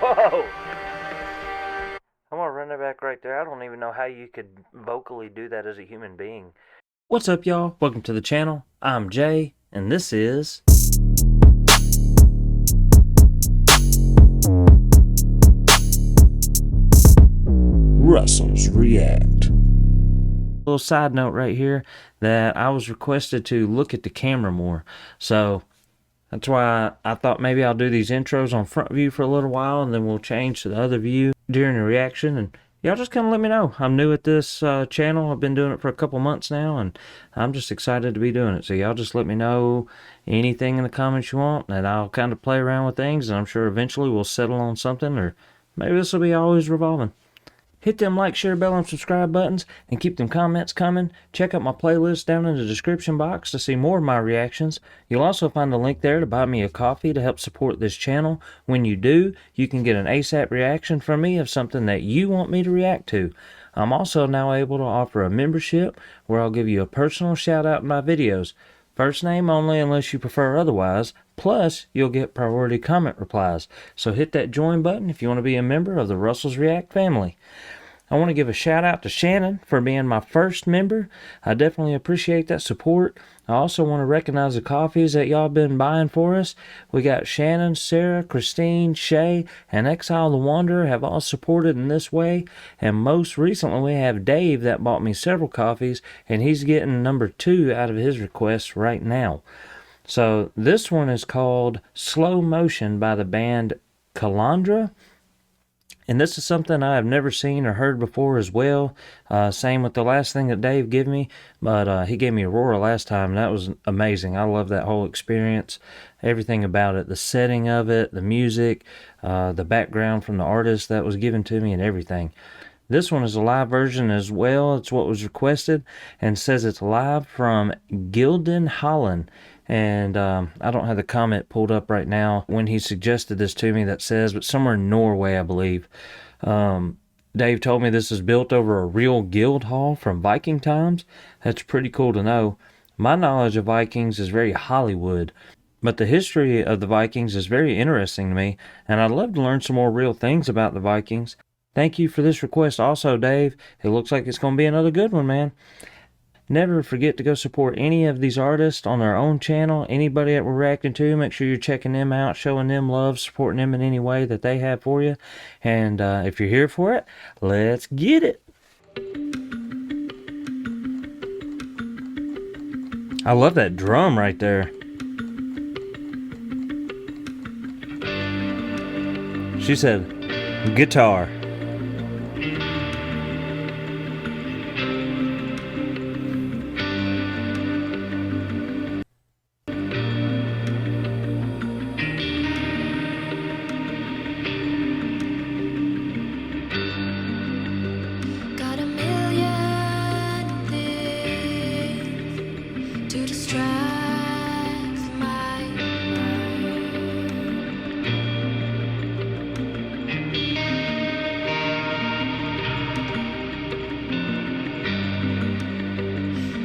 Whoa! I'm gonna run that back right there. I don't even know how you could vocally do that as a human being. What's up, y'all? Welcome to the channel. I'm Jay, and this is Russell's React. little side note right here that I was requested to look at the camera more. So that's why I thought maybe I'll do these intros on front view for a little while, and then we'll change to the other view during the reaction. And y'all just kind of let me know. I'm new at this channel. I've been doing it for a couple months now, and I'm just excited to be doing it. So y'all just let me know anything in the comments you want, and I'll kind of play around with things, and I'm sure eventually we'll settle on something, or maybe this will be always revolving. Hit them like, share, bell, and subscribe buttons, and keep them comments coming. Check out my playlist down in the description box to see more of my reactions. You'll also find a link there to buy me a coffee to help support this channel. When you do, you can get an ASAP reaction from me of something that you want me to react to. I'm also now able to offer a membership where I'll give you a personal shout out in my videos. First name only unless you prefer otherwise, plus you'll get priority comment replies. So hit that join button if you want to be a member of the Russell's React family. I want to give a shout out to Shannon for being my first member. I definitely appreciate that support. I also want to recognize the coffees that y'all been buying for us. We got Shannon, Sarah, Christine, Shay, and Exile the Wanderer have all supported in this way. And most recently we have Dave that bought me several coffees, and he's getting number 2 out of his requests right now. So this one is called Slow Motion by the band Kalandra. And this is something I have never seen or heard before as well. Same with the last thing that Dave gave me. But he gave me Aurora last time, and that was amazing. I love that whole experience. Everything about it. The setting of it, the music, the background from the artist that was given to me, and everything. This one is a live version as well. It's what was requested, and says it's live from Gilden, Holland. And I don't have the comment pulled up right now when he suggested this to me that says, but somewhere in Norway, I believe. Dave told me this is built over a real guild hall from Viking times. That's pretty cool to know. My knowledge of Vikings is very Hollywood, but the history of the Vikings is very interesting to me, and I'd love to learn some more real things about the Vikings. Thank you for this request also, Dave. It looks like it's going to be another good one, man. Never forget to go support any of these artists on their own channel. Anybody that we're reacting to, make sure you're checking them out, showing them love, supporting them in any way that they have for you. And if you're here for it, let's get it. I love that drum right there. She said, guitar. To distract my mind.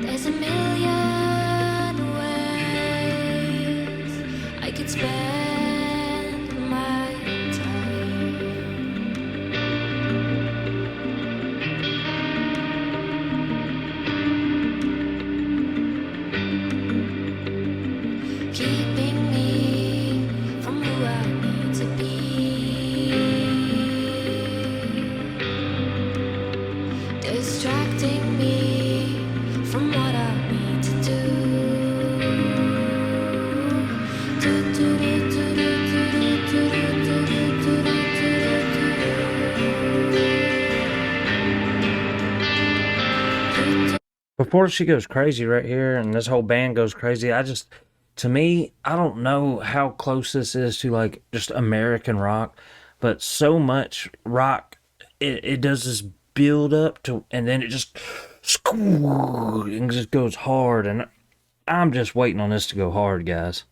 There's a million ways I could spend my time. Keeping me from who I need to be. Distracting me from what I need to do. Before she goes crazy right here and this whole band goes crazy, to me, I don't know how close this is to like just American rock, but so much rock, it does this build up to, and then it just goes hard, and I'm just waiting on this to go hard, guys.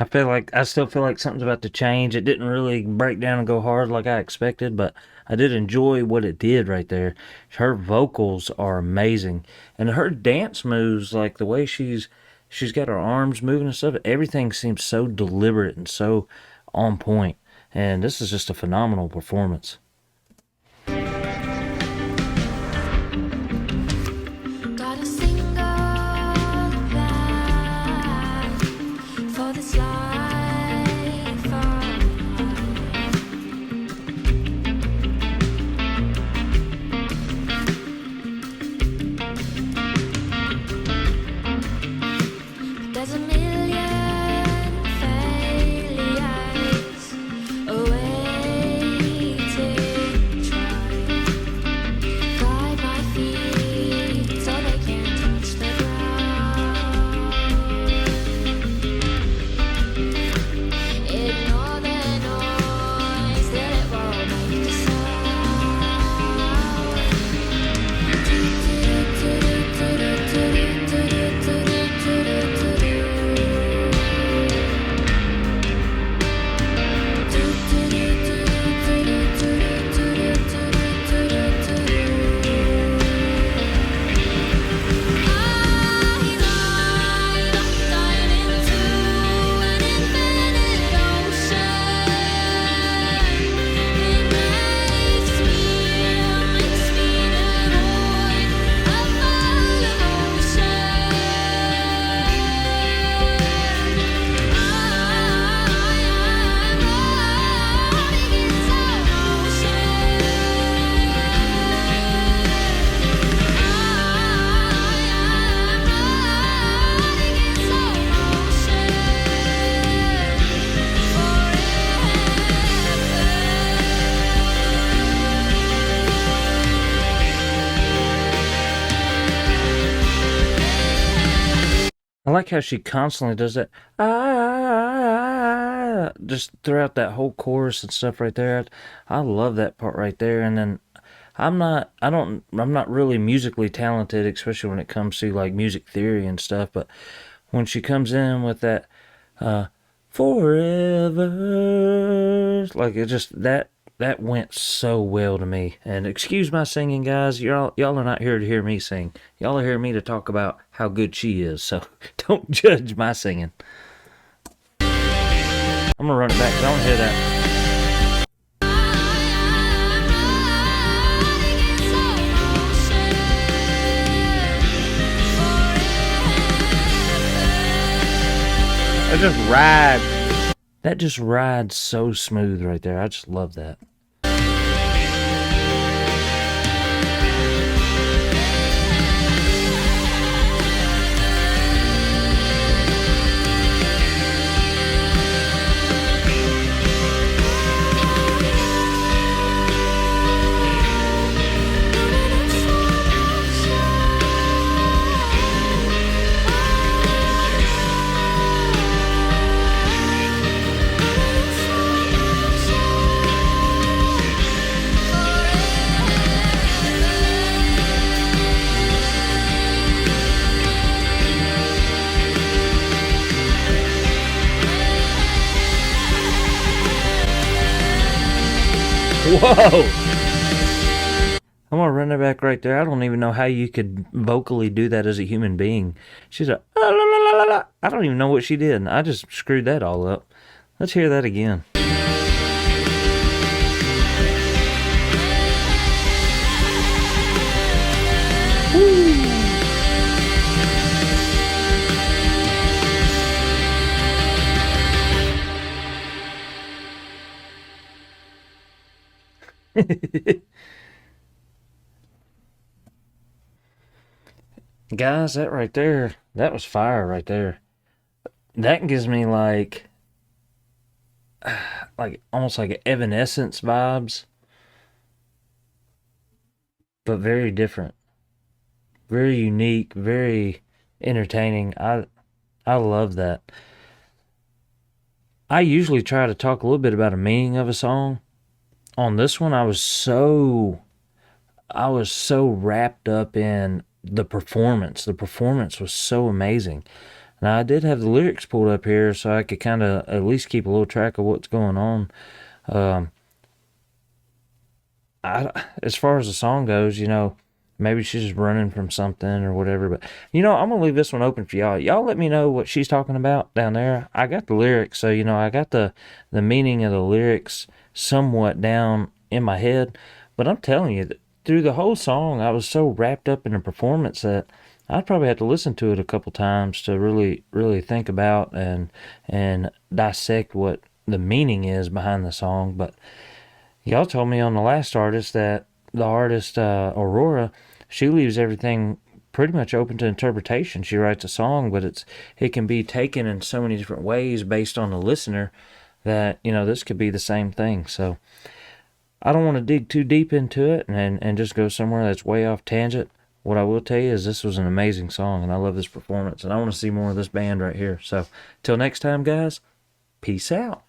I still feel like something's about to change. It didn't really break down and go hard like I expected, but I did enjoy what it did right there. Her vocals are amazing, and her dance moves, like the way she's got her arms moving and stuff. Everything seems so deliberate and so on point. And this is just a phenomenal performance. Got a single plan for this life of mine. There's a million failures awaiting try. Guide my feet so they can't touch the ground. Ignore the noise, still it won't make a I like how she constantly does that just throughout that whole chorus and stuff right there. I love that part right there. And then I'm not really musically talented, especially when it comes to like music theory and stuff, but when she comes in with that forever, like it just that went so well to me. And excuse my singing, guys. Y'all are not here to hear me sing. Y'all are here me to talk about how good she is. So don't judge my singing. I'm gonna run it back 'cause I want to hear that. That just rides so smooth right there. I just love that. Whoa! I'm gonna run it back right there. I don't even know how you could vocally do that as a human being. She's a la, la, la, la, la. I don't even know what she did. I just screwed that all up. Let's hear that again. Guys, that right there, that was fire right there. That gives me like almost like Evanescence vibes, but very different, very unique, very entertaining. I love that. I usually try to talk a little bit about a meaning of a song. On this one, I was so wrapped up in the performance. The performance was so amazing. Now, I did have the lyrics pulled up here so I could kind of at least keep a little track of what's going on. Um, as far as the song goes, maybe she's just running from something or whatever. But I'm gonna leave this one open for y'all. Y'all let me know what she's talking about down there. I got the lyrics, so I got the meaning of the lyrics somewhat down in my head. But I'm telling you, through the whole song, I was so wrapped up in the performance that I'd probably have to listen to it a couple times to really, really think about and dissect what the meaning is behind the song. But y'all told me on the last artist that the artist Aurora, she leaves everything pretty much open to interpretation. She writes a song, but it can be taken in so many different ways based on the listener that this could be the same thing. So I don't want to dig too deep into it and just go somewhere that's way off tangent. What I will tell you is this was an amazing song, and I love this performance, and I want to see more of this band right here. So till next time, guys, peace out.